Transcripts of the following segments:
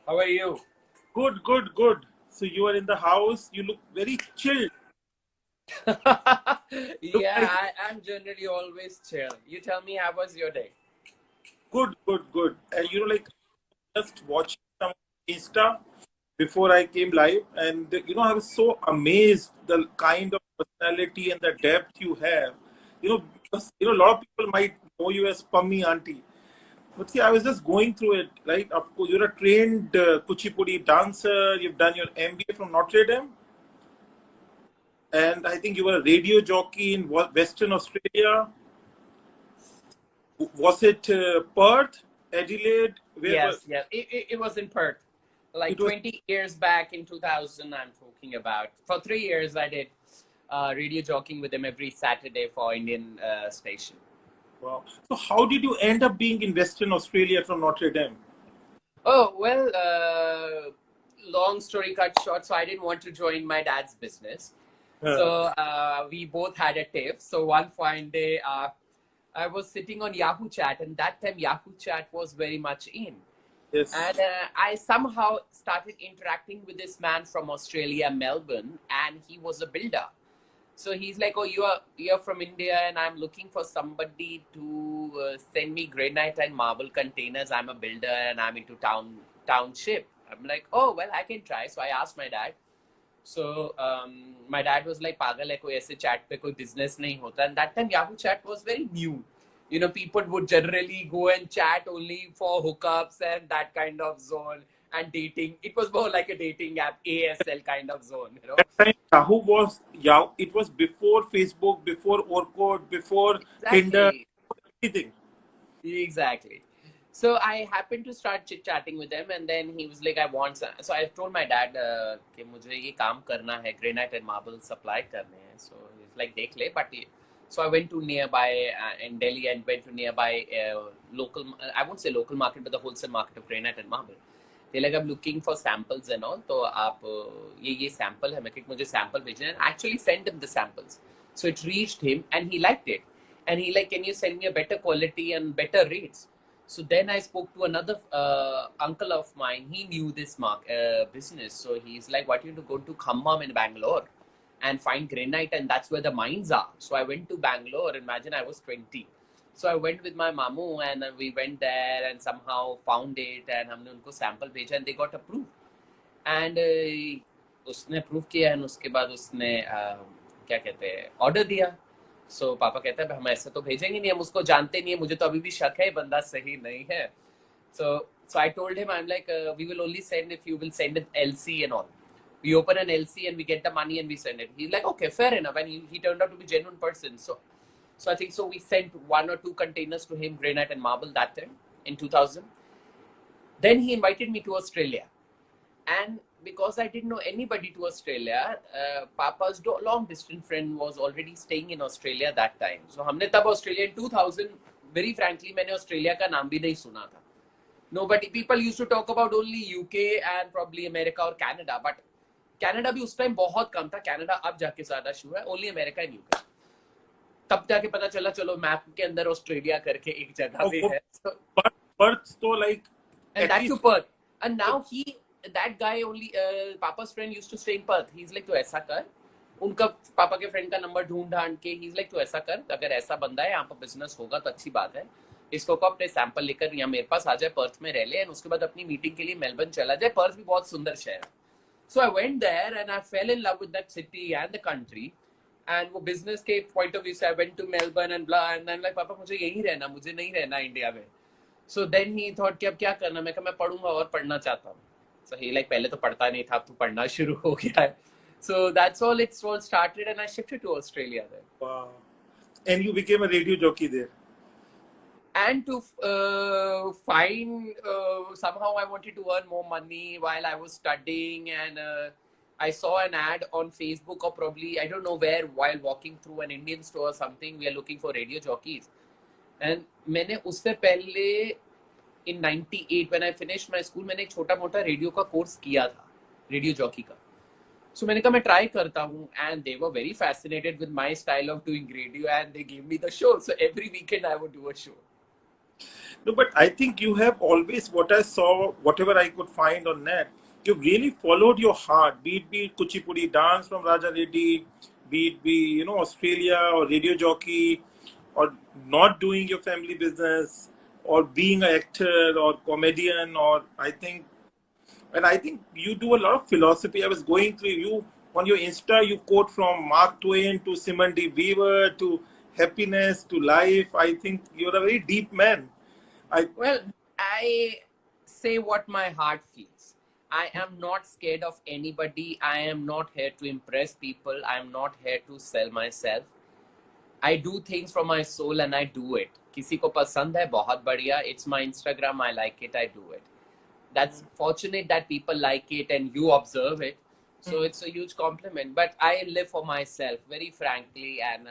How are you? Good, good, good. So you are in the house. You look very chilled. Look Yeah, like I'm generally always chill. You tell me, how was your day? good, good, good. And like just watching some Insta before I came live, and I was so amazed the kind of personality and the depth you have. Because a lot of people might know you as Pummy Auntie, but see, I was just going through it. Right, of course, you're a trained Kuchipudi dancer. You've done your MBA from Notre Dame, and I think you were a radio jockey in Western Australia. Was it Perth, Adelaide? Where was Yes, yes. It was in Perth. Like it? Was 20 years back in 2000, I'm talking about. For 3 years, I did radio jockeying with him every Saturday for Indian station. wow. So how did you end up being in Western Australia from Notre Dame? Oh, well, long story cut short. So I didn't want to join my dad's business. Uh, So we both had a tiff. So one fine day, I was sitting on Yahoo Chat, and that time Yahoo Chat was very much in. yes. And I somehow started interacting with this man from Australia, Melbourne, and he was a builder. So he's like, "Oh, you're from India, and I'm looking for somebody to send me granite and marble containers. I'm a builder, and I'm into township." I'm like, "Oh, well, I can try." So I asked my dad. So my dad was like, "Pagal hai, koi aise chat pe koi business nahi hota." And that time Yahoo Chat was very new. People would generally go and chat only for hookups and that kind of zone and dating. It was more like a dating app, ASL kind of zone. That time Yahoo was Yahoo. It was before Facebook, before Orkut, before Tinder, Exactly. everything. Exactly. So I happened to start chit chatting with him, and then he was like, "I want some." So I told my dad कि मुझे ये काम करना है, granite and marble supply करने हैं. So he's like, देख ले, but so I went to nearby in Delhi and went to nearby local. I won't say local market, but the wholesale market of granite and marble. They're like, I'm looking for samples and all. तो आप ये sample है, मैं कि मुझे sample भेजना है. And actually send him the samples. So it reached him, and he liked it. And he like, "Can you send me a better quality and better rates?" So then I spoke to another uncle of mine. He knew this business. So he's like, "Why don't you go to Khammam in Bangalore and find granite? And that's where the mines are." So I went to Bangalore. Imagine I was 20. So I went with my mamu, and we went there and somehow found it. And हमने उनको sample भेजा, and they got approved. And उसने approve किया, and उसके बाद उसने क्या कहते हैं order दिया. सो पापा कहता है हम ऐसे तो भेजेंगे नहीं, हम उसको जानते नहीं है, मुझे तो अभी भी शक है बंदा सही नहीं है. So I told him, I'm like, we will only send if you will send an LC and all. We open an LC and we get the money and we send it. He's like, okay, fair enough. And he turned out to be a genuine person. So I think so we sent 1 or 2 containers to him, granite and marble, that time in 2000. Then he invited me to Australia. And because I didn't know anybody to Australia, Papa's long distance friend was already staying in Australia that time. So हमने तब Australia in 2000, very frankly, मैंने Australia का नाम भी नहीं सुना था. Nobody, people used to talk about only UK and probably America or Canada, but Canada भी उस टाइम बहुत कम था. Canada अब जाके ज़्यादा शुरू है, only America and UK. तब जाके पता चला, चलो मैप के अंदर ऑस्ट्रेलिया करके एक जगह भी है. Perth, so like And at that to least Perth. And now that guy only, Papa's friend used to stay in Perth. He's like, तो ऐसा कर, उनका पापा के फ्रेंड का नंबर ढूंढ ढांड के, he's like, तो ऐसा कर, अगर ऐसा बंदा है यहाँ पर बिजनेस होगा तो अच्छी बात है, इसको को अपने सैंपल लेकर यहाँ मेरे पास आ जाए, पर्थ में रह ले, और उसके बाद अपनी मीटिंग के लिए मेलबर्न चला जाए. पर्थ भी बहुत सुंदर शहर है. So I went there and I fell in love with that city and the country. And वो बिजनेस के पॉइंट ऑफ व्यू से I went to Melbourne and blah, and then like, पापा मुझे यहीं रहना, मुझे नहीं रहना इंडिया में. So then he thought कि अब क्या करना. मैं कहा मैं पढ़ूंगा और पढ़ना चाहता हूँ. So he like, पहले तो पढ़ता नहीं था, अब तो पढ़ना शुरू हो गया है. So that's all, it's all started, and I shifted to Australia then. wow. And you became a radio jockey there. And to find somehow I wanted to earn more money while I was studying, and I saw an ad on Facebook, or probably I don't know where, while walking through an Indian store or something, we are looking for radio jockeys. And मैंने उससे पहले in 98 when I finished my school, मैंने एक छोटा मोटा radio का course किया था, रेडियो जॉकी का. So मैंने कहा मैं ट्राई करता हूँ, and they were very fascinated with my style of doing radio, and they gave me the show. So every weekend I would do a show. No, but I think you have always, what I saw, whatever I could find on net, you really followed your heart. Be it Kuchipudi dance from Raja Reddy, be it Australia or radio jockey, or not doing your family business, or being an actor or comedian, or I think you do a lot of philosophy. I was going through you on your Insta. You quote from Mark Twain to Simon de Weaver to happiness to life. I think you're a very deep man. I Well, I say what my heart feels. I am not scared of anybody. I am not here to impress people. I am not here to sell myself. I do things from my soul and I do it. किसी को पसंद है बहुत बढ़िया. It's my Instagram. I like it. I do it. That's fortunate that people like it and you observe it. So it's a huge compliment. But I live for myself, very frankly, and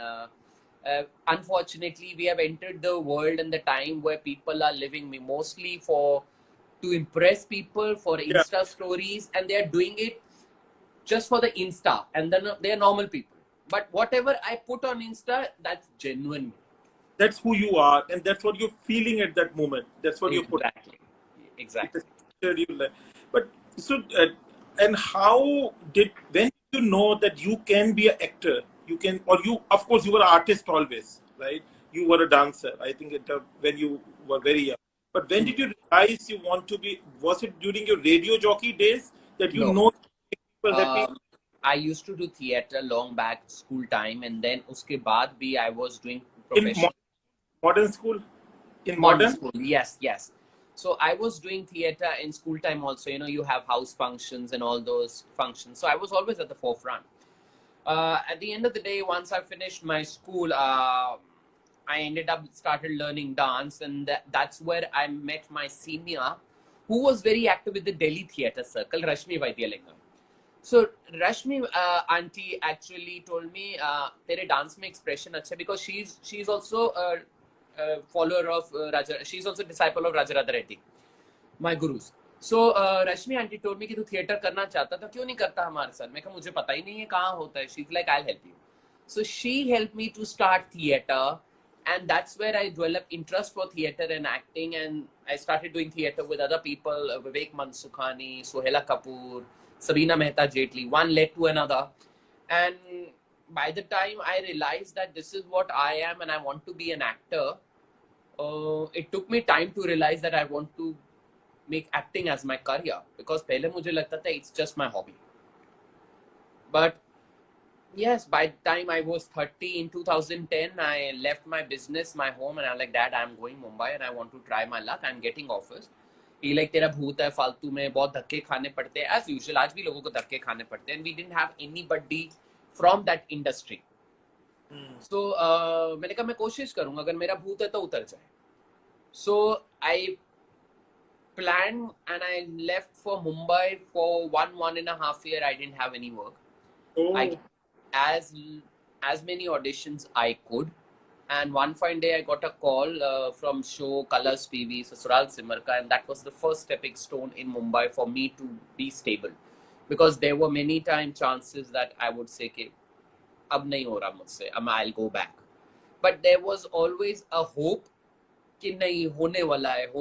unfortunately, we have entered the world and the time where people are living mostly to impress people for yeah, Insta stories, and they are doing it just for the Insta, and then they are normal people. But whatever I put on Insta, that's genuine. that's who you are, and that's what you're feeling at that moment. That's what you put. Exactly. Exactly. You like. But so, and how did when did you know that you can be an actor? You can, or you, of course, you were an artist always, right? You were a dancer. I think when you were very young. But when did you realize you want to be? Was it during your radio jockey days that you No. know people happy? I used to do theater long back school time, and then uske baad bhi I was doing In professional modern school? In modern modern? school. Yes, yes. So I was doing theater in school time also. You have house functions and all those functions. So I was always at the forefront. At the end of the day, once I finished my school, I ended up started learning dance, and that's where I met my senior, who was very active with the Delhi theater circle, Rashmi Vaidyalingam. So Rashmi auntie actually told me, "Tere dance mein expression अच्छा है," because she's also a follower of Raja. She's also a disciple of Raja Radha Reddy, my gurus. So Rashmi auntie told me कि तू theater करना चाहता था, क्यों नहीं करता हमारे साथ? मैं कहा मुझे पता ही नहीं है कहाँ होता है. She's like, I'll help you. So she helped me to start theater, and that's where I developed interest for theater and acting, and I started doing theater with other people, Vivek Mansukhani, Sohela Kapoor, Sabina Mehta Jetli. One led to another, and by the time I realized that this is what I am and I want to be an actor, it took me time to realize that I want to make acting as my career, because पहले मुझे लगता था it's just my hobby. But yes, by the time I was 30 in 2010, I left my business, my home, and I'm like, Dad, I'm going Mumbai and I want to try my luck. I'm getting offers. He like, तेरा भूत है फालतू में, बहुत धक्के खाने पड़ते हैं. As usual, आज भी लोगों को धक्के खाने पड़ते हैं. And we didn't have anybody from that industry. So मैंने कहा मैं कोशिश करूंगा, अगर मेरा भूत है तो उतर जाए. So I planned and I left for Mumbai for 1.5 years. I didn't have any work. Oh. I as many auditions I could, and one fine day I got a call from show Colors TV, Sasural Simarka, and that was the first stepping stone in Mumbai for me to be stable, because there were many chances that I would say कि अब नहीं हो रहा मुझसे, I'll go back, but there was always a hope कि नहीं होने वाला है.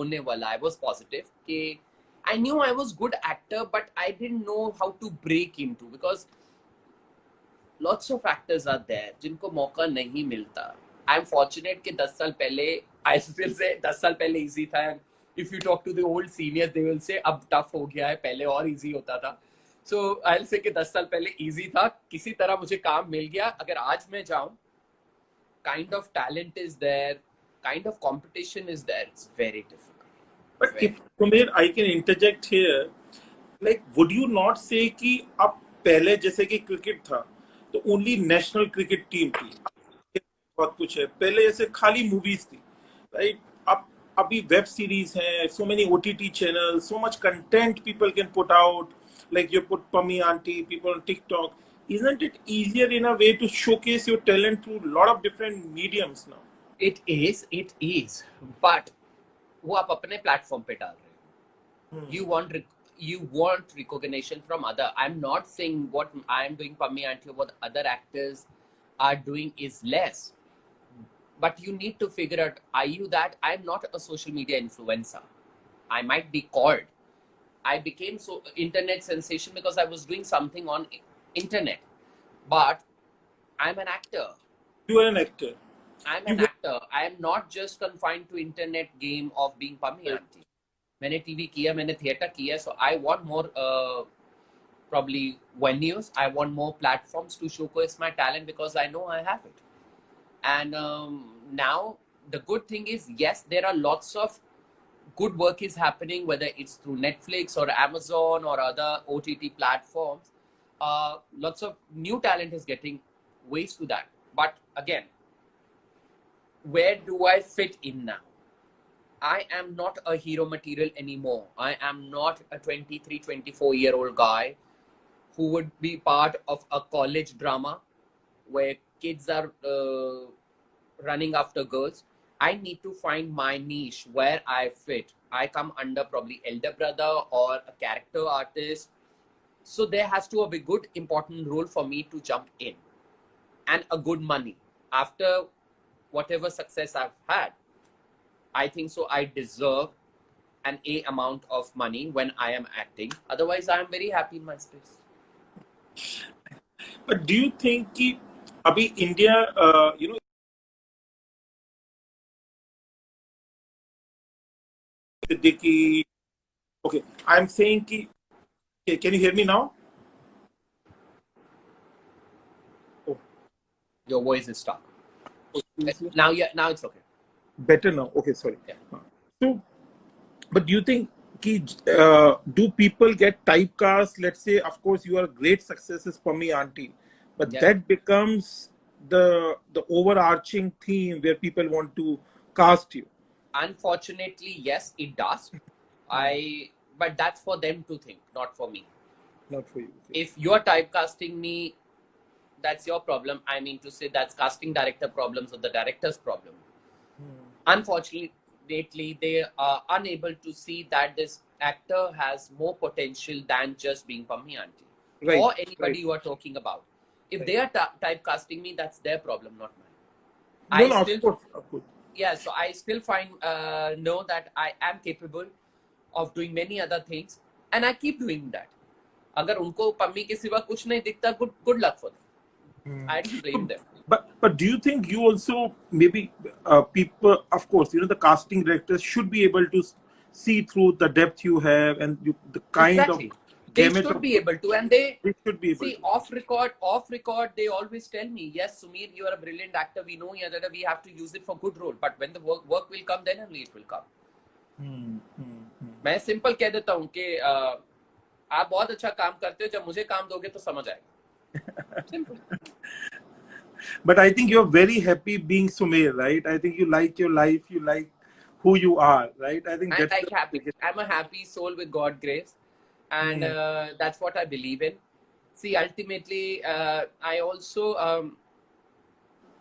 I was positive कि I knew I was good actor, but I didn't know how to break into, because lots of actors are there जिनको मौका नहीं मिलता. I am fortunate कि 10 साल पहले, I still say 10 साल पहले easy था, and if you talk to the old seniors they will say अब tough हो गया है, पहले और easy होता था. So I'll say कि 10 साल पहले easy था, किसी तरह मुझे काम मिल गया. अगर आज मैं जाऊं, kind of talent is there, kind of competition is there, it's very difficult. But if Sumir, I can interject here, like, would you not say कि अब पहले जैसे कि क्रिकेट था तो ओनली नेशनल क्रिकेट टीम थी, बहुत कुछ है. पहले ऐसे खाली मूवीज थी, राइट? अब अभी वेब सीरीज हैं, so many OTT channels, so much content people can put out, like you put Pummy Auntie, people on TikTok. Isn't it easier in a way to showcase your talent through a lot of different mediums now? It is, but वो आप अपने platform पे डाल रहे हो. You want recognition from other. I'm not saying what I'm doing, Pummy Auntie, what other actors are doing is less. But you need to figure out, are you that? I'm not a social media influencer. I might be called. I became so internet sensation because I was doing something on internet. But I'm an actor. You are an actor. I'm You an actor. I am not just confined to internet game of being pummy were auntie. मैंने TV किया, मैंने theatre किया, so I want more probably venues. I want more platforms to showcase my talent because I know I have it. And now the good thing is, yes, there are lots of good work is happening, whether it's through Netflix or Amazon or other OTT platforms. Lots of new talent is getting ways to that. But again, where do I fit in now? I am not a hero material anymore. I am not a 23, 24-year-old guy who would be part of a college drama where kids are running after girls. I need to find my niche where I fit. I come under probably elder brother or a character artist. So there has to be a good important role for me to jump in, and a good money. After whatever success I've had, I think so I deserve an A amount of money when I am acting. Otherwise, I am very happy in my space. But do you think कि अभी India, you know, Siddiqui, okay, I'm saying कि, okay, can you hear me now? Oh, Your voice is stuck. okay. Now, yeah, now it's okay. Better now. Okay, sorry. Yeah. So, but do you think कि, do people get typecast? Let's say, of course, you are great successes for me, auntie, but Yeah. that becomes the overarching theme where people want to cast you. Unfortunately, yes, it does. But that's for them to think, not for me. Not for you. If you're typecasting me, that's your problem. I mean to say that's casting director problems or the director's problem. Unfortunately, they are unable to see that this actor has more potential than just being Pammi auntie. Right. Or anybody Right. you are talking about. If Right. they are typecasting me, that's their problem, not mine. No, I no, still, of course. yeah, so I still find know that I am capable of doing many other things, and I keep doing that. अगर उनको पम्मी के सिवा कुछ नहीं दिखता, good luck for them. I don't blame them. But do you think you also maybe people, of course, you know, the casting directors should be able to see through the depth you have and the kind Exactly. of They gamut should of be able to, and they should be able see to. off record. They always tell me, yes, Ssumier, you are a brilliant actor. We know you that we have to use it for good role. But when the work will come, then only it will come. मैं simple कह देता हूँ कि आप बहुत अच्छा काम करते हो. जब मुझे काम दोगे तो समझ आएगा. Simple. But I think you're very happy being Ssumier, right? I think you like your life, you like who you are, right? I think I that's like the happy. biggest. I'm a happy soul with God grace, and that's what I believe in. See, ultimately, I also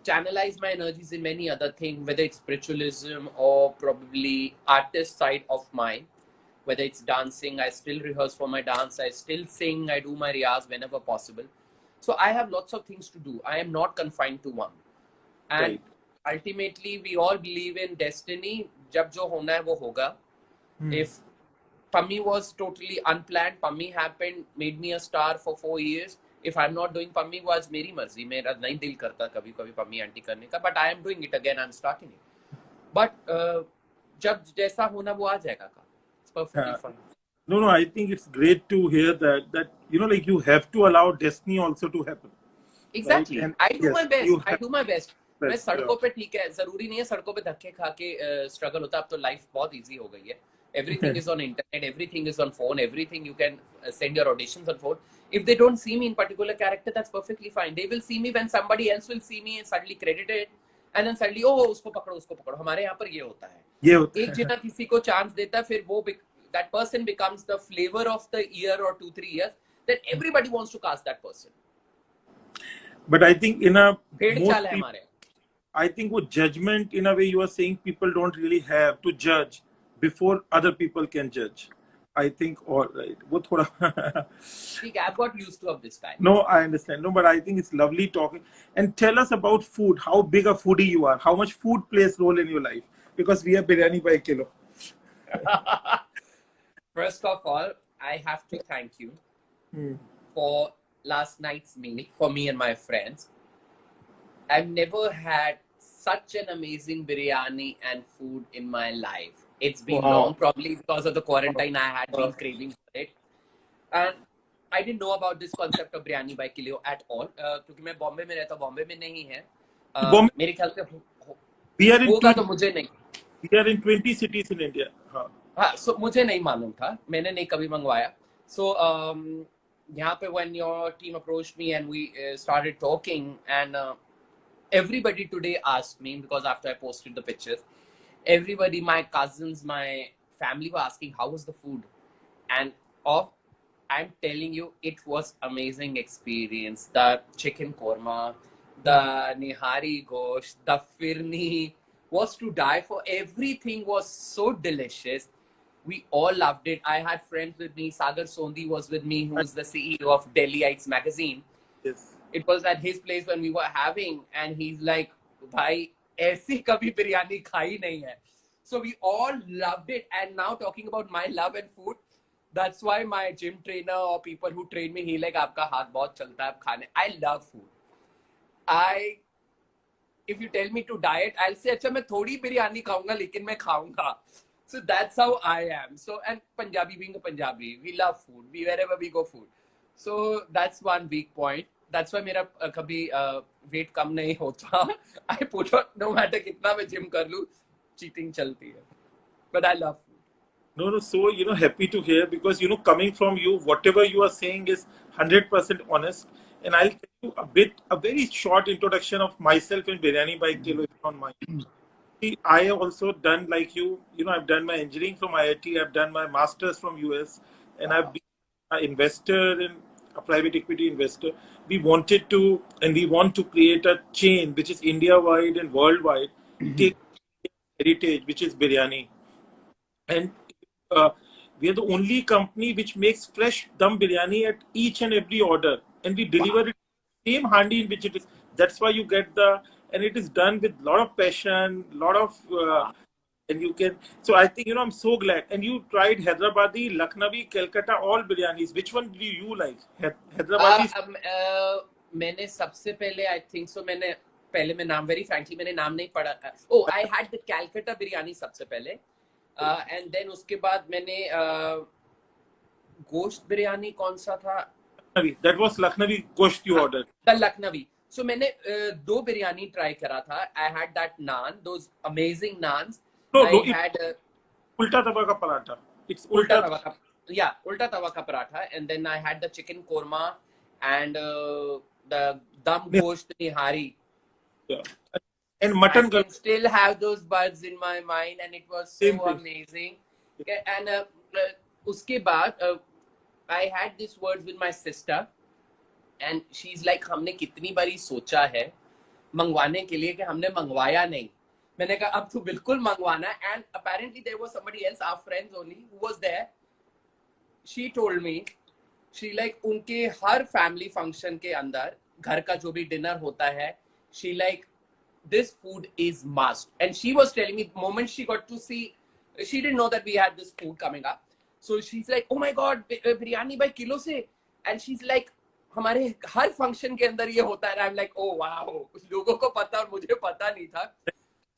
channelize my energies in many other things, whether it's spiritualism or probably artist side of mine. Whether it's dancing, I still rehearse for my dance. I still sing. I do my riyaz whenever possible. So I have lots of things to do. I am not confined to one. And ultimately, we all believe in destiny. जब जो होना है वो होगा. If Pammi was totally unplanned, Pammi happened, made me a star for 4 years. If I'm not doing Pammi, वो आज मेरी मर्जी. मेरा नहीं दिल करता कभी कभी Pammi आंटी करने का. But I am doing it again. I'm starting it. But जब जैसा होना वो आ जाएगा का. It's perfectly fine. No, I think it's great to hear that you know, like you have to allow destiny also to happen. Exactly. Right? And I do yes, my best. you I have do my best. मैं best, सड़कों पे ठीक है. जरूरी नहीं है सड़कों पे धक्के खा के स्ट्रगल होता. अब तो लाइफ बहुत इजी हो गई है. Everything is on internet. Everything is on phone. Everything you can send your auditions on phone. If they don't see me in particular character, that's perfectly fine. They will see me when somebody else will see me and suddenly credit it. And then suddenly, oh, उसको पकड़ो, उसको पकड़ो. हमारे यहाँ पर ये होता है. ये होता एक जना किसी को चांस देता है, फिर वो that person becomes the flavor of the year or 2-3 years. Then everybody wants to cast that person. But I think in a भेड़ चाल है हमारे. I think with judgment, in a way, you are saying people don't really have to judge before other people can judge. I think all right. वो थोड़ा I've got used to of this time. No, I understand. No, but I think it's lovely talking. And tell us about food. How big a foodie you are? How much food plays role in your life? Because we are biryani by kilo. First of all, I have to thank you for last night's meal for me and my friends. I've never had such an amazing biryani and food in my life. It's been long, probably because of the quarantine. I had been craving for it, and I didn't know about this concept of biryani by kilo at all. क्योंकि मैं बॉम्बे में रहता हूँ, बॉम्बे में नहीं है. मेरे ख्याल से होगा तो मुझे नहीं. We are in 20 cities in India. हाँ, so मुझे नहीं मालूम था, मैंने नहीं कभी मंगवाया. So यहाँ पे when your team approached me and we started talking, and everybody today asked me, because after I posted the pictures, everybody, my cousins, my family were asking how was the food, and I'm telling you, it was amazing experience. The chicken korma, the nihari gosht, the firni was to die for. Everything was so delicious. We all loved it. I had friends with me. Sagar Sondi was with me, who is the CEO of Delhiites magazine. Yes. It was at his place when we were having, and he's like, "Bhai, aisi kabhi biryani khai nahi hai." So we all loved it. And now talking about my love and food, that's why my gym trainer or people who train me, he like, "Aapka haath bahut chalta hai khane." I love food. If you tell me to diet, I'll say, "Acha, main thodi biryani khaunga, lekin main khaunga." So that's how I am. So, and Punjabi, being a Punjabi, we love food. Wherever we go, food. So that's one weak point. That's why मेरा कभी weight कम नहीं होता. I put on, no matter कितना मैं gym कर लूँ, cheating चलती है. But I love food. No, so, happy to hear, because, coming from you, whatever you are saying is 100% honest. And I'll tell you a very short introduction of myself in Biryani by Kilo, if you don't mind. I have also done like you, I've done my engineering from IIT, I've done my master's from US, and I've been an investor in a private equity investor. We want to create a chain which is India-wide and worldwide, take heritage, which is biryani. And we are the only company which makes fresh dum biryani at each and every order, and we deliver it same handi in which it is. That's why you get and it is done with a lot of passion, lot of, and you can. So I think, I'm so glad. And you tried Hyderabadi, Lucknowi, Calcutta, all biryanis. Which one do you like? Hyderabadi. मैंने सबसे पहले, I think so, मैं नाम, very frankly, मैंने नाम नहीं पढ़ा. Oh, I had the Calcutta biryani सबसे पहले. And then उसके बाद मैंने गोश्त बिरयानी कौन सा था? That was Lucknowi gosht you ordered. The Lucknowi. So मैंने दो बिरयानी try करा था. I had that naan, those amazing naans. I had ulta tawa ka paratha. It's ulta tawa ka, yeah, ulta tawa ka paratha. And then I had the chicken korma and the dum gosht nihari. Yeah. And mutton. I can still have those buds in my mind, and it was so amazing. And uske baad, I had these words with my sister, and she's like, हमने कितनी बारी सोचा है मंगवाने के लिए कि हमने मंगवाया नहीं. मैंने कहा अब तो बिल्कुल मंगवाना. And apparently there was somebody else, our friends only, who was there. She told me, she like उनके हर family function के अंदर घर का जो भी dinner होता है, she like, this food is must. And she was telling me the moment she got to see, she didn't know that we had this food coming up. So she's like, oh my god, biryani by kilo se. And she's like, हमारे हर function के अंदर ये होता है. I'm like, oh wow, लोगों को पता और मुझे पता नहीं था.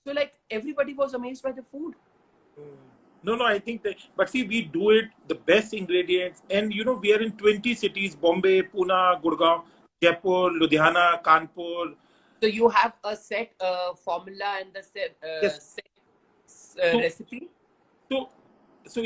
So like everybody was amazed by the food. No, I think that, but see, we do it, the best ingredients, and we are in 20 cities: Bombay, Pune, Gurgaon, Jaipur, Ludhiana, Kanpur. So you have a set formula and the set, recipe? So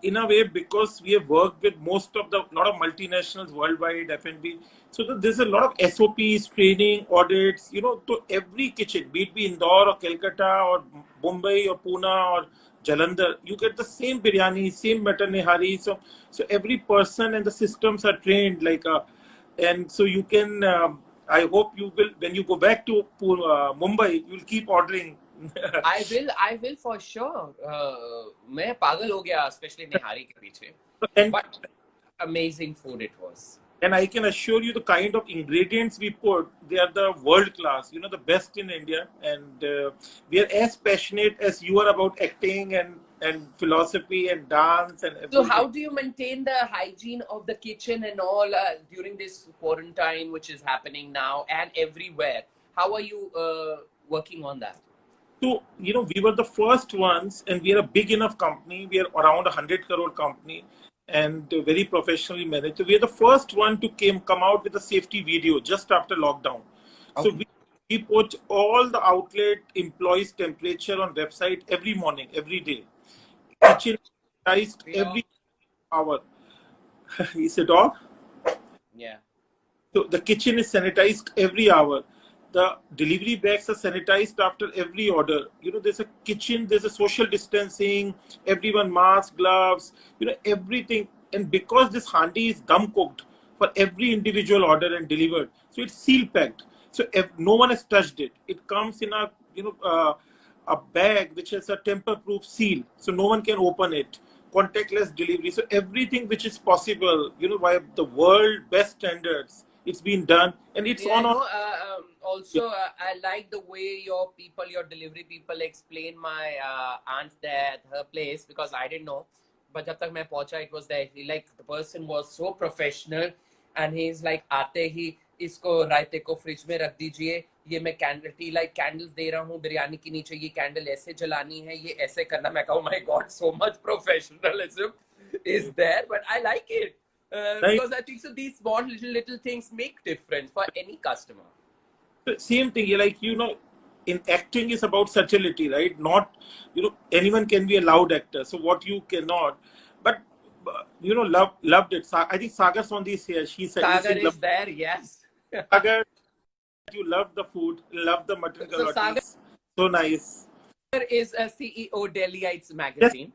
in a way, because we have worked with lot of multinationals worldwide, F&B, so there's a lot of SOPs, training, audits, to every kitchen, be it Indore or Calcutta or Mumbai or Pune or Jalandhar, you get the same biryani, same mutton nihari. So every person and the systems are trained and so you can. I hope you will, when you go back to Mumbai, you'll keep ordering I will for sure. मैं पागल हो गया, especially निहारी के पीछे. and But amazing food it was. and I can assure you the kind of ingredients we put, they are the world class, you know, the best in India. And we are as passionate as you are about acting and philosophy and dance and So everything. how do you maintain the hygiene of the kitchen and all during this quarantine, which is happening now and everywhere? How are you working on that? So, you know, we were the first ones, and we are a big enough company. We are around 100 crore company and very professionally managed. So we are the first one to come out with a safety video just after lockdown. So Okay. we put all the outlet employees temperature on website every morning, every day. Kitchen sanitized Yeah. every hour. Is a dog? Yeah. So the kitchen is sanitized every hour. The delivery bags are sanitized after every order. You know, there's a kitchen, there's a social distancing, everyone mask, gloves, you know, everything. And because this handi is dum cooked for every individual order and delivered, so it's seal packed. So if no one has touched it. It comes in a a bag which has a tamper-proof seal, so no one can open it. Contactless delivery, so everything which is possible, you know, by the world best standards, it's been done, and it's Yeah, on. no. Yeah. Also, I like the way your people, your delivery people, explain my aunt's there at her place because I didn't know. But जब तक मैं पहुंचा, it was there. He, like, the person was so professional, and he's like, आते ही इसको रायते को fridge में रख दीजिए. ये मैं कैंडल टी लाइक कैंडल्स दे रहा हूँ बिरयानी के नीचे. ये कैंडल ऐसे जलानी है, ये ऐसे करना. मैं कहूँ, my God, so much professionalism is there, but I like it. Right. Because I think so these small little things make difference for any customer. Same thing. You're like, you know, in acting is about subtlety, right? Not, you know, anyone can be a loud actor. So what you cannot, but you know, loved it. I think Sagar Sondhi is here. She said, he's Sagar saying, is there, yes. Sagar, you love the food, love the mutton So Sagar kalatis. So nice. is a CEO Delhiites Yes, magazine.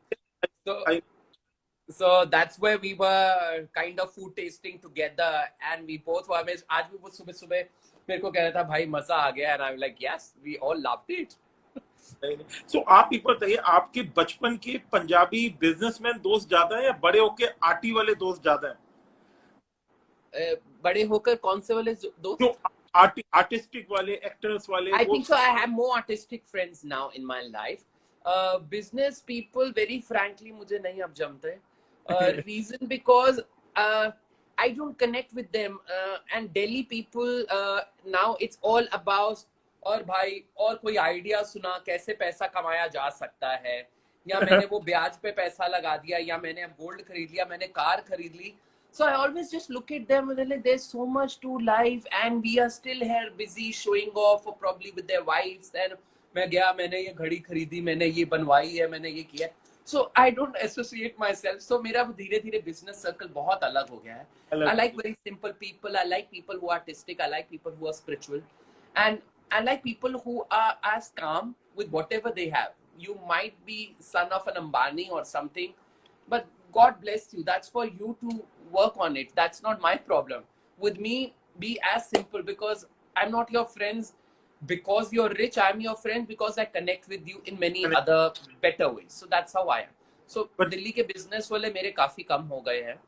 So I so that's where we were kind of food tasting together, and we both were amazed. आज भी वो सुबह सुबह मेरे को कह रहा था भाई मजा आ गया, and I'm like yes, we all loved it. सो आप एक बार बताइए, आपके बचपन के पंजाबी बिजनेसमैन दोस्त ज्यादा है या बड़े होके आर्टी वाले दोस्त ज्यादा है? बड़े होकर कौन से वाले दोस्त? जो आर्टिस्टिक वाले, एक्टर्स वाले, I वो think so. I have more artistic friends now in my life. Business people, very frankly, मुझे नहीं अब जमते. Reason because I don't connect with them. And Delhi people now it's all about और भाई और कोई आइडिया सुना कैसे पैसा कमाया जा सकता है, या मैंने वो ब्याज पे पैसा लगा दिया, या मैंने अब गोल्ड खरीद लिया, मैंने कार खरीद ली. So I always just look at them and like there's so much to life and we are still here busy showing off or probably with their wives. And मैं गया, मैंने ये घड़ी खरीदी, मैंने ये बनवाई है, मैंने ये किया. So I don't associate myself. So मेरा धीरे धीरे business circle बहुत अलग हो गया है. I like very simple people. I like people who are artistic. I like people who are spiritual, and I like people who are as calm with whatever they have. You might be son of an Ambani or something, but God bless you. That's for you to work on it. That's not my problem. With me, be as simple because I'm not your friends because you're rich. I'm your friend because I connect with you in many other better ways. So that's how I am. So but Delhi के business वाले मेरे काफी कम हो गए हैं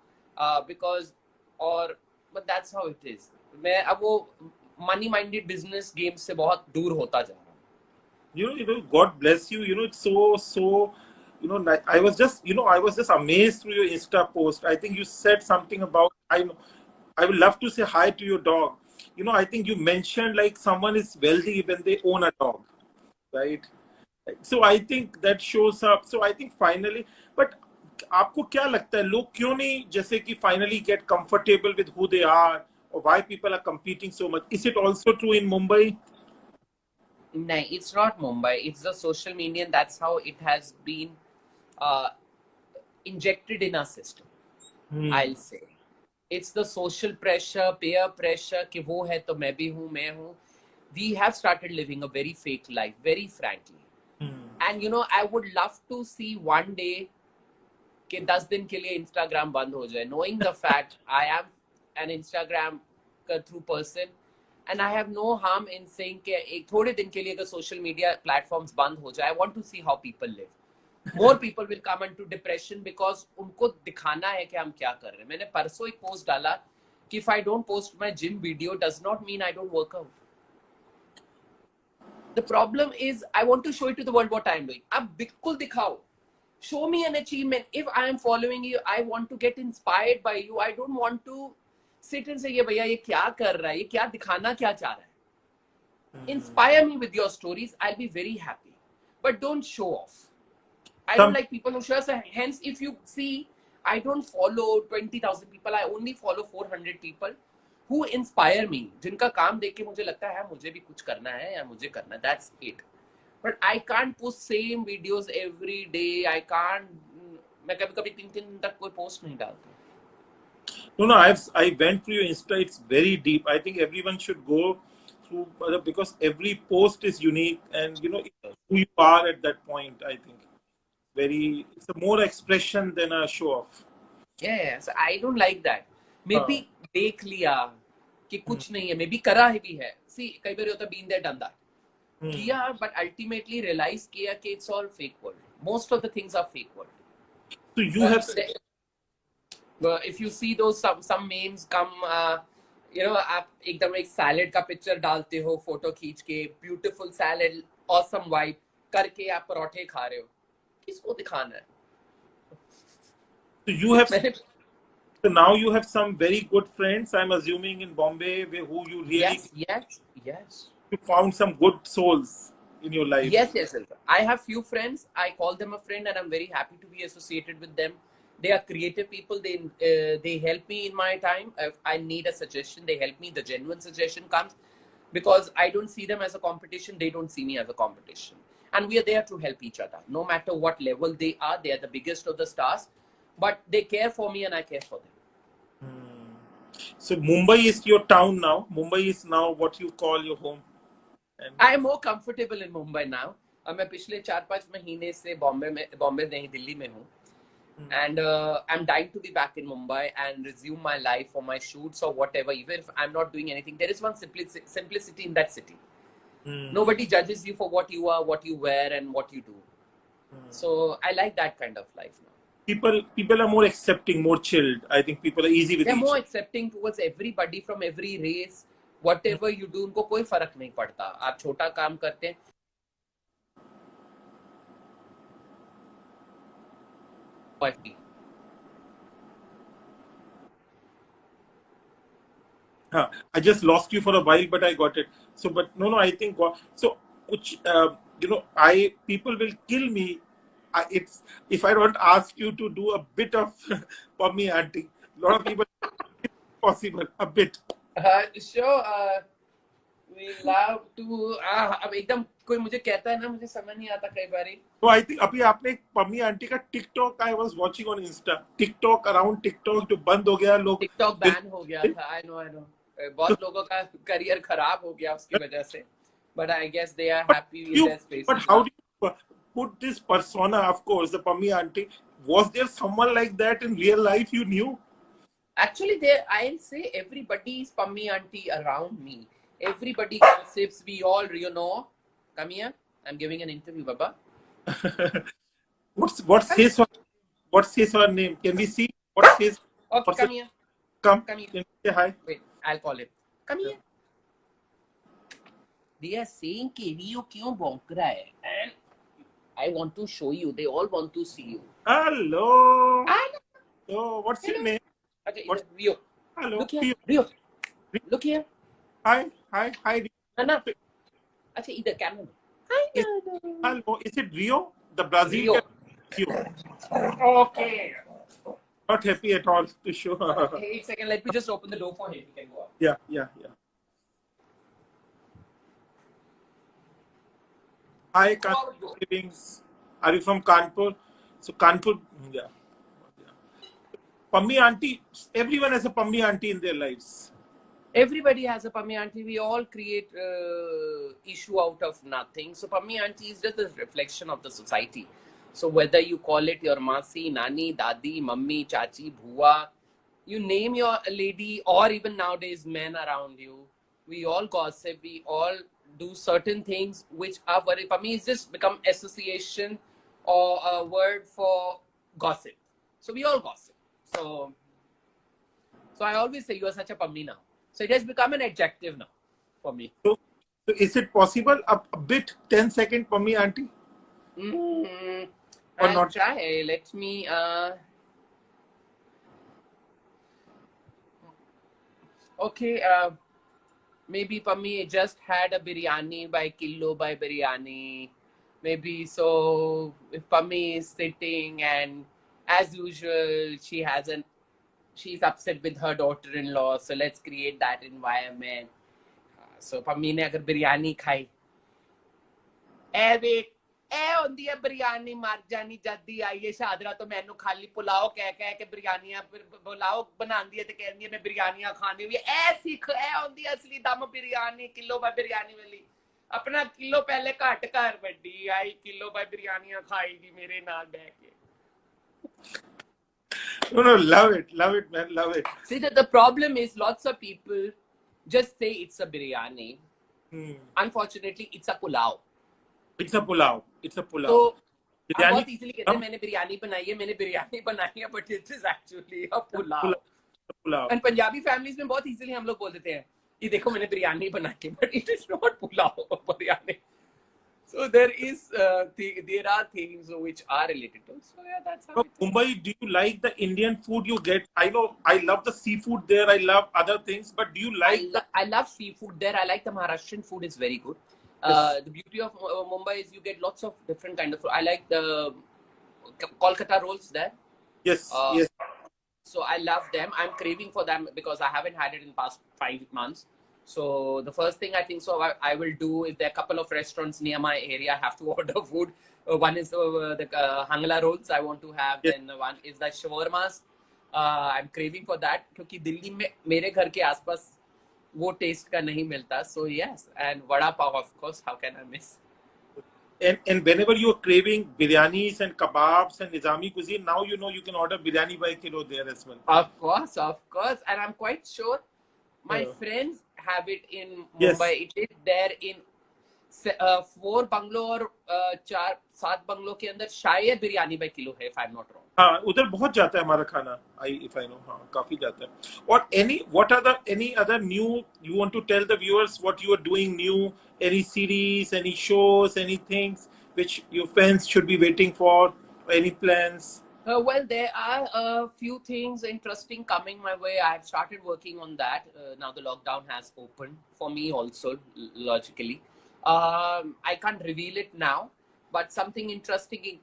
because और but that's how it is. मैं अब वो money minded business games से बहुत दूर होता जा रहा हूँ. you know, God bless you. You know, it's so. You know, I was just, you know, I was just amazed through your Insta post. I think you said something about I would love to say hi to your dog. You know, I think you mentioned like someone is wealthy when they own a dog, right? So I think that shows up. So I think finally, but आपको क्या लगता है लोग क्यों नहीं जैसे कि finally get comfortable with who they are, or why people are competing so much? Is it also true in Mumbai? No, it's not Mumbai. It's the social media, and that's how it has been uh, injected in our system. I'll say it's the social pressure, peer pressure. कि वो है तो मैं भी हूँ, मैं हूँ. We have started living a very fake life, very frankly. And you know, I would love to see one day कि 10 दिन के लिए Instagram बंद हो जाए. Knowing the fact I am an Instagram through person, and I have no harm in saying कि एक थोड़े दिन के लिए अगर social media platforms बंद हो जाए, I want to see how people live. More people will come into depression because उनको दिखाना है कि हम क्या कर रहे हैं. मैंने परसों एक post डाला कि if I don't post my gym video does not mean I don't work out. The problem is I want to show it to the world what I am doing. आप बिल्कुल दिखाओ. Show me an achievement. If I am following you, I want to get inspired by you. I don't want to sit and say, ये भैया ये क्या कर रहा है, ये क्या दिखाना क्या चाह रहा है. Inspire me with your stories. I'll be very happy. But don't show off. I don't like people who show us. Hence, if you see, I don't follow 20,000 people. I only follow 400 people who inspire me. जिनका काम देख के मुझे लगता है मुझे भी कुछ करना है या मुझे करना है. That's it. But I can't post same videos every day. I can't. मैं कभी-कभी 3 दिन तक कोई post नहीं डालता. No, I went through your Insta. It's very deep. I think everyone should go through because every post is unique, and you know who you are at that point. I think it's a more expression than a show off. Yeah, so I don't like that. Maybe देख लिया कि कुछ नहीं है. Maybe करा भी है. See, कई बार होता been there done that. किया, but ultimately realize किया कि it's all fake world. Most of the things are fake world. So you have. If you see those some memes come, you know, आप एकदम एक salad का picture डालते हो, photo खींच के, beautiful salad, awesome vibe करके आप परोठे खा रहे हो, किसको दिखाना है? So you have. So now you have some very good friends. I'm assuming in Bombay, who you really. Yes. You found some good souls in your life. Yes. I have few friends. I call them a friend, and I'm very happy to be associated with them. They are creative people. They help me in my time. If I need a suggestion, they help me. The genuine suggestion comes because I don't see them as a competition. They don't see me as a competition. And we are there to help each other. No matter what level they are the biggest of the stars. But they care for me and I care for them. So Mumbai is your town now. Mumbai is now what you call your home. And I am more comfortable in Mumbai now. मैं पिछले 4-5 महीने से बॉम्बे नहीं दिल्ली में हूँ. And I'm dying to be back in Mumbai and resume my life for my shoots or whatever. Even if I'm not doing anything, there is one simplicity in that city. Nobody judges you for what you are, what you wear, and what you do. So I like that kind of life now. People are more accepting, more chilled. I think people are easy with They're more accepting towards everybody from every race. Whatever you do, उनको कोई फर्क नहीं पड़ता. आप छोटा काम करते हैं. I just lost you for a while, but I got it. So, but no, I think so. You know, people will kill me. If I don't ask you to do a bit of Pommy Auntie. A lot of people, it's possible a bit. Sure. We love to. अब एकदम कोई मुझे कहता है ना, मुझे समझ नहीं आता कई बारी. So I think अभी आपने एक पम्मी आंटी का TikTok I was watching on Insta. TikTok around TikTok जो बंद हो गया लोग. TikTok बैन हो गया था. I know. बहुत लोगों का करियर खराब हो गया उसकी वजह से. But I guess they are happy in their space. But how do you put this persona? Of course, the Pammi auntie. Was there someone like that in real life you knew? Actually, I'll say everybody is Pammi auntie around me. Everybody gossips. We all, you know. Come here. I'm giving an interview, Baba. What's his her name? Can we see? What's his? Okay, come here. Come here. Can you say hi? Wait, I'll call him. Come here. They are saying कि Rio क्यों भौंक रहा है? And I want to show you. They all want to see you. Hello. What's your name? Okay, Rio. Hello. Look here. Rio. Look here. Hi. Nana. अच्छा इधर camera. Hi. Hello. Is it Rio? The Brazilian. Rio. Okay. Not happy at all to show. Hey, a second. Let me just open the door for him. He can go up. Yeah. Hi, Kanpur. Are you from Kanpur? So Kanpur, yeah. Pammi auntie. Everyone has a Pammi auntie in their lives. Everybody has a Pammi auntie. We all create issue out of nothing. So Pammi auntie is just a reflection of the society. So whether you call it your masi, nani, dadi, mummy, chachi, bhua, you name your lady, or even nowadays men around you, we all gossip, we all do certain things which are very, for me, it's just become association or a word for gossip. So we all gossip. So I always say you are such a pammi now. So it has become an adjective now for me. So is it possible a bit 10-second for me, auntie? Or I'll not? try. Let me. Okay. Maybe Pammi just had a biryani by kilo by biryani. Maybe so. If Pammi is sitting and, as usual, she's upset with her daughter-in-law. So let's create that environment. So Pammi ने अगर बिरयानी खाई, ए wait, ए होंदी है बिरयानी मर जानी जल्दी आइए शादरा तो मैनू खाली पुलाओ कह के बिरयानियां पुलाओ बनांदी है ते कहंदी है मैं बिरयानियां खांदी हुई ए सीख ए होंदी असली दम बिरयानी किलो बाय बिरयानी वाली अपना किलो पहले घट कर बड़ी आई किलो बाय बिरयानियां खाएगी मेरे नाल बैठ के No, love it, man, love it. See that the problem is lots of people just say it's a biryani. Unfortunately, it's a pulao. It's a pulao. It's a pulao. So, biryani बहुत easily कहते हैं मैंने बिरयानी बनाई है but it is actually a pulao. And Punjabi families में बहुत easily हम लोग बोल देते हैं ये देखो मैंने बिरयानी बनाई है but it is not pulao or biryani. So there are things which are related to. So yeah, that's how. Mumbai, do you like the Indian food you get? I know I love the seafood there. I love other things, but do you like? I love seafood there. I like the Maharashtrian food is very good. The beauty of Mumbai is you get lots of different kind of food. I like the Kolkata rolls there. Yes, yes. So I love them. I'm craving for them because I haven't had it in past 5 months. So the first thing I think I will do is there are a couple of restaurants near my area. I have to order food. One is the Hangla rolls I want to have. Yes. Then one is the shawarmas. I'm craving for that क्योंकि दिल्ली में मेरे घर के आसपास वो test का नहीं मिलता. So yes, and vada pav of course. How can I miss? And whenever you're craving biryanis and kebabs and Nizami cuisine, now you know you can order biryani by kilo there as well. Of course. And I'm quite sure my friends have it in Mumbai. Yes. It is there in 4 bungalow और 4-7 bungalow के अंदर शायद biryani by kilo है if I'm not wrong. हाँ उधर बहुत जाता है हमारा खाना. If I know हाँ काफी जाता है. और any other new you want to tell the viewers what you are doing new, any series, any shows, any things which your fans should be waiting for, any plans? Well, there are a few things interesting coming my way. I have started working on that. Now the lockdown has opened for me also, logically. I can't reveal it now, but something interesting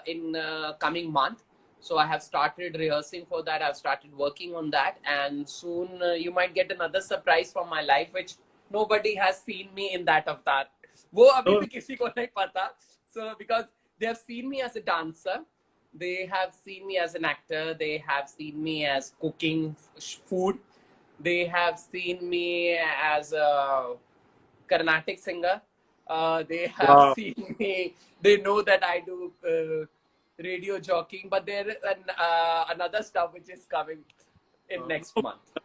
in coming month. So I have started rehearsing for that. I've started working on that. And soon you might get another surprise from my life, which nobody has seen me in that avatar. वो अभी भी किसी को नहीं पता. So because they have seen me as a dancer. They have seen me as an actor. They have seen me as cooking food. They have seen me as a Carnatic singer. They have seen me. They know that I do radio jockeying. But there is another stuff which is coming in next month.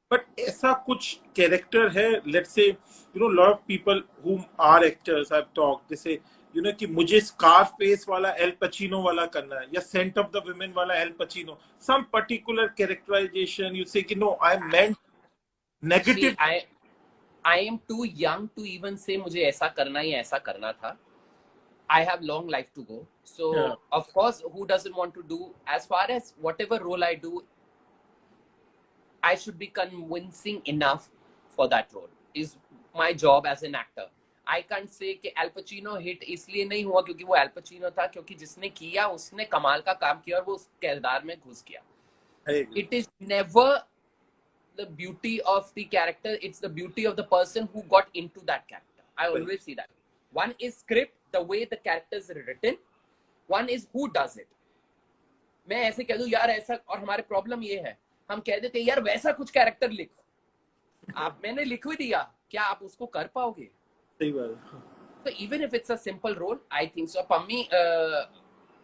But ऐसा कुछ character है, let's say, you know, a lot of people whom are actors have talked, they say, you know कि मुझे Scarface वाला El Pacino वाला करना है या Scent of the Women वाला El Pacino, some particular characterization, you say कि no, I meant negative. See, I am too young to even say मुझे ऐसा करना ही ऐसा करना था. I have long life to go. So of course, who doesn't want to do, as far as whatever role I do, I should be convincing enough for that role. Is my job as an actor. I can't say कि Al Pacino hit इसलिए नहीं हुआ क्योंकि वो Al Pacino था, क्योंकि जिसने किया उसने कमाल का काम किया और वो उस किरदार में घुस गया. It is never the beauty of the character, it's the beauty of the person who got into that character. I always see that. One is script, the way the characters are written. One is who does it. मैं ऐसे कह दूं यार ऐसा, और हमारे problem ये है, हम कह देते हैं यार वैसा कुछ कैरेक्टर लिखो. आप मैंने लिख भी दिया, क्या आप उसको कर पाओगे? सही बात है. So even if it's a simple role, I think so. Pammi,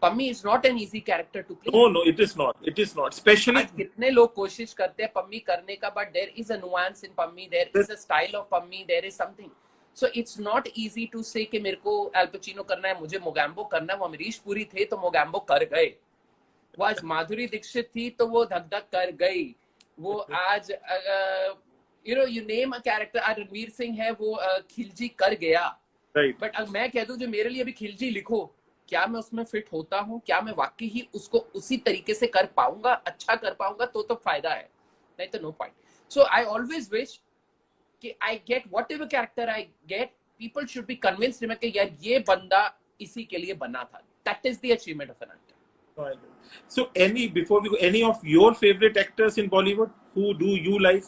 Pammi is not an easy character to play. No, it is not. It is not. Especially आज कितने लोग कोशिश करते हैं पम्मी करने का, but there is a nuance in Pammi, there is a style of Pammi, there is something. So it's not easy to say कि मेरे को एल पचिनो करना है, मुझे मोगैम्बो करना है. वो अमरीश पुरी थे तो मोगैम्बो कर गए. वो आज माधुरी दीक्षित थी तो वो धक धक कर गई. वो आज you name a character. आज रणवीर सिंह है, वो खिलजी कर गया. right. बट अब मैं कह दूं जो मेरे लिए अभी खिलजी लिखो, क्या मैं उसमें फिट होता हूँ? क्या मैं वाकई ही उसको उसी तरीके से कर पाऊंगा, अच्छा कर पाऊंगा? तो फायदा है, नहीं तो no point. So I always wish कि I get whatever character I get, people should be convinced में कि यार ये बंदा इसी के लिए बना था. That is the achievement of an actor. So before we go, any of your favorite actors in Bollywood, who do you like?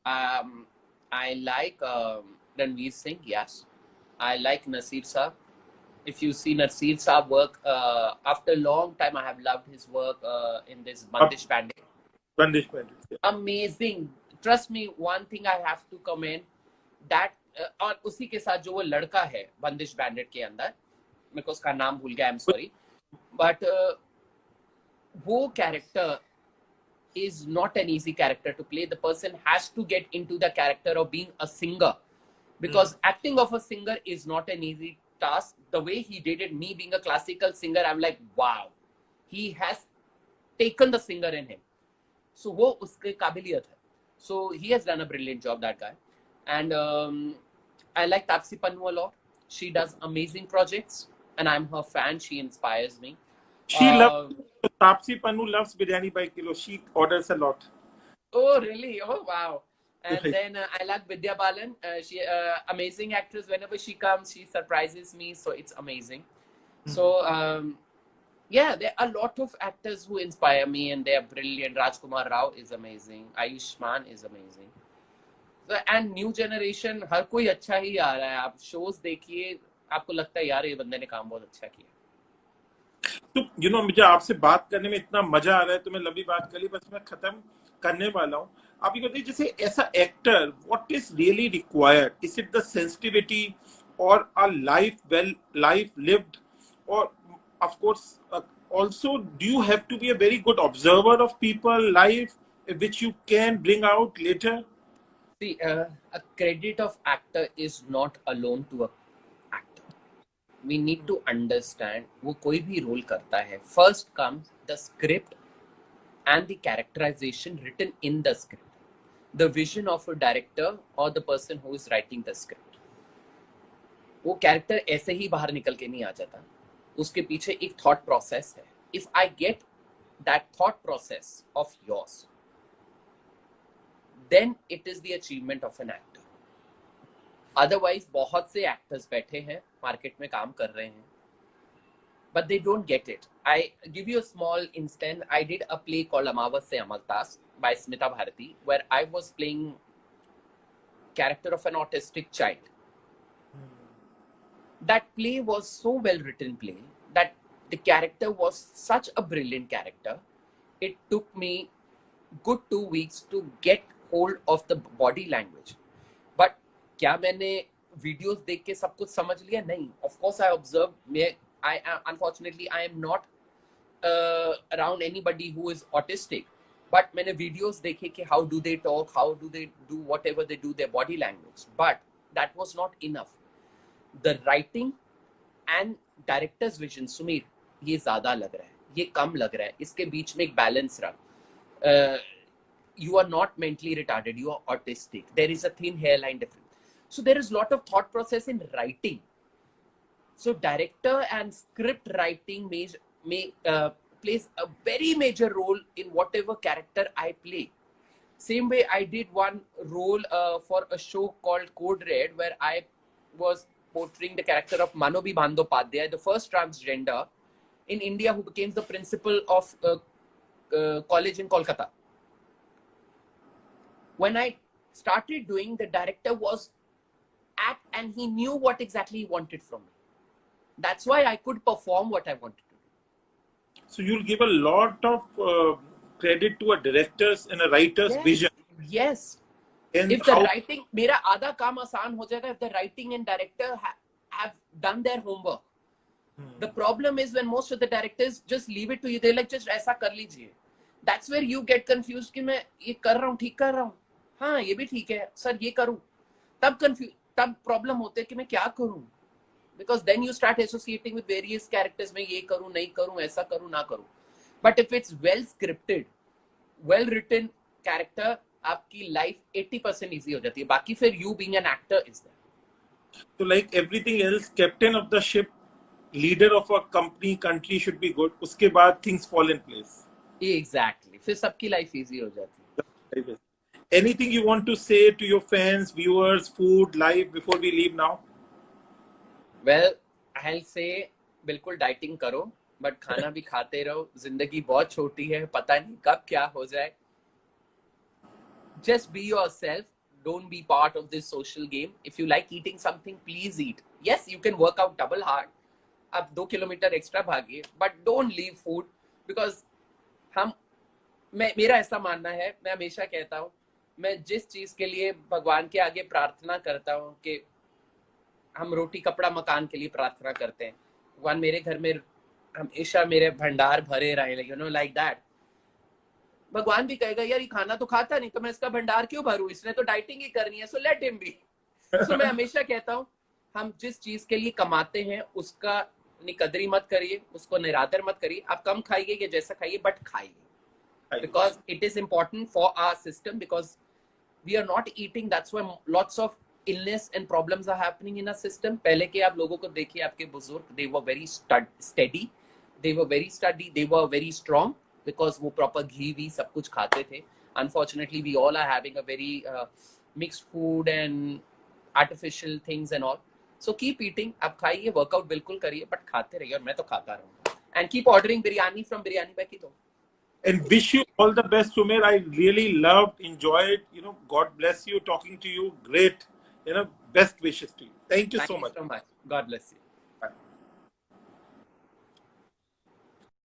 I like Ranveer Singh, yes. I like Naseer Saab. If you see Naseer Saab work, after a long time, I have loved his work in this Bandish Bandit. Bandish Bandit. Yeah. Amazing. Trust me, one thing I have to comment that और उसी के साथ जो वो लड़का है बंदिश bandit के अंदर, मेरे को उसका नाम भूल गया, आई एम सॉरी, बट वो character is not an easy character to play. The person has to get into the character of being a singer, because acting of a singer is not an easy task. The way he did it, me being a classical singer, I'm like, wow, he has taken the singer in him. So वो उसके काबिलियत है. So he has done a brilliant job, that guy. And I like Taapsee Pannu a lot. She does amazing projects and I'm her fan. She inspires me. She loves Taapsee Pannu loves Biryani-bykilo. She orders a lot. Oh, really? Oh, wow. And Right. then I like Vidya Balan. She amazing actress. Whenever she comes, she surprises me. So it's amazing. So yeah, there are a lot of actors who inspire me and they are brilliant. Rajkumar Rao is amazing. Ayushman is amazing. So, and new generation, हर कोई अच्छा ही आ रहा है. आप shows देखिए, आपको लगता है यार ये बंदे ने काम बहुत अच्छा किया. तो मुझे आपसे बात करने में इतना मजा आ रहा है, तो मैं लंबी बात कर ली, बस मैं खत्म करने वाला हूँ. आप ये बताइए, जैसे ऐसा actor, what is really required? Is it the sensitivity और अ लाइफ लिव्ड, और of course also do you have to be a very good observer of people life, which you can bring out later? See, a credit of actor is not alone to a actor. We need to understand वो कोई भी role करता है. First comes the script and the characterization written in the script, the vision of a director or the person who is writing the script. वो character ऐसे ही बाहर निकल के नहीं आ जाता. उसके पीछे एक thought process है. If I get that thought process of yours, then it is the achievement of an actor. Otherwise, बहुत से actors बैठे हैं मार्केट में काम कर रहे हैं, but they don't get it. I give you a small instance. I did a play called Amavasya Amaltas by Smita Bharati, where I was playing character of an autistic child. That play was so well written play that the character was such a brilliant character. It took me good 2 weeks to get hold of the body language. But क्या मैंने videos देख के सब कुछ समझ लिया? नहीं. Of course I observed. Unfortunately I am not around anybody who is autistic. But मैंने videos देखे कि how do they talk, how do they do whatever they do, their body language. But that was not enough. The writing and director's vision, Sumir, ये ज्यादा लग रहा है, ये कम लग रहा है, इसके बीच में एक बैलेंस रहा. You are not mentally retarded, you are autistic, there is a thin hairline difference. So there is lot of thought process in writing. So director and script writing plays a very major role in whatever character I play. Same way I did one role for a show called Code Red, where I was portraying the character of Manobi Bandyopadhyay, the first transgender in India who became the principal of college in Kolkata. When I started doing, the director was act and he knew what exactly he wanted from me. That's why I could perform what I wanted to do. So you'll give a lot of credit to a director's and a writer's vision. Yes. And if the writing, मेरा आधा काम आसान हो जाएगा if the writing and director have done their homework. The problem is when most of the directors just leave it to you. They're like, just ऐसा कर लीजिए. That's where you get confused कि मैं ये कर रहा हूँ, ठीक कर रहा हूँ. हाँ, ये भी ठीक है, सर ये करूँ. तब problem होते है कि मैं क्या करूँ. Because then you start associating with various characters. मैं ये करूँ, नहीं करूँ, ऐसा करूँ, ना करूँ. But if it's well scripted, well written character, आपकी life 80% easy हो जाती है. बाकी फिर you being an actor is there. So like everything else, captain of the ship, leader of a company, country should be good. उसके बाद things fall in place. Exactly. फिर सबकी life easy हो जाती है. Anything you want to say to your fans, viewers, food, life before we leave now? Well, I'll say बिल्कुल dieting करो, but खाना भी खाते रहो. जिंदगी बहुत छोटी है, पता नहीं कब क्या हो जाए. Just be yourself. Don't be part of this social game. If you like eating something, please eat. Yes, you can work out double hard. आप 2 किलोमीटर एक्स्ट्रा भागिए, but don't leave food because मेरा ऐसा मानना है, मैं हमेशा कहता हूँ, मैं जिस चीज के लिए भगवान के आगे प्रार्थना करता हूँ कि हम रोटी कपड़ा मकान के लिए प्रार्थना करते हैं, भगवान मेरे घर में हमेशा मेरे भंडार भरे रहे, यू नो, लाइक दैट. भगवान भी कहेगा यार ये खाना तो खाता नहीं, तो मैं इसका भंडार क्यों भरूं, इसने तो डाइटिंग ही करनी है, सो लेट हिम बी. सो मैं हमेशा कहता हूँ, हम जिस चीज के लिए कमाते हैं उसका निकदरी मत करिए, उसको निरादर मत करिए. आप कम खाइए या जैसा खाइए, बट खाइए. Because it is important for our system, because we are not eating. That's why lots of illness and problems are happening in our system. पहले के आप लोगों को देखिए, आपके बुजुर्ग, they were very steady, they were very steady, they were very strong because वो proper घी भी सब कुछ खाते थे. Unfortunately, we all are having a very mixed food and artificial things and all. So keep eating. आप खाइए, workout बिल्कुल करिए, but खाते रहिए, और मैं तो खाता रहूँगा. And keep ordering biryani from biryanibykilo. And wish you all the best, Ssumier. I really loved, enjoyed, God bless you, talking to you. Great, best wishes to you. Thank you so much. Thank you so much. God bless you.